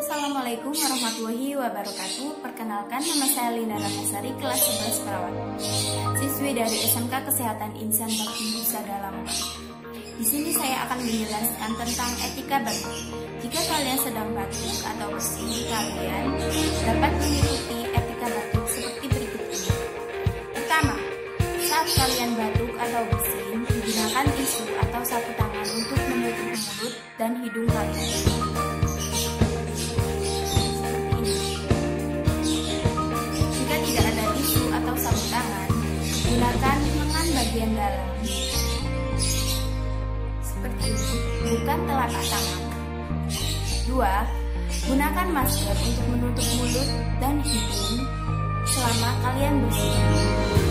Assalamualaikum warahmatullahi wabarakatuh. Perkenalkan, nama saya Linda Ratnasari, kelas 11 perawat, siswi dari SMK Kesehatan Insan Bakti Nusa Dalaman. Di sini saya akan menjelaskan tentang etika batuk. Jika kalian sedang batuk atau bersin, kalian dapat mengikuti etika batuk seperti berikut ini. Pertama, saat kalian batuk atau bersin, gunakan tisu atau sapu tangan untuk menutup mulut dan hidung kalian. Gunakan lengan bagian dalam seperti ini, bukan telapak tangan. 2. Gunakan masker untuk menutup mulut dan hidung selama kalian bersin.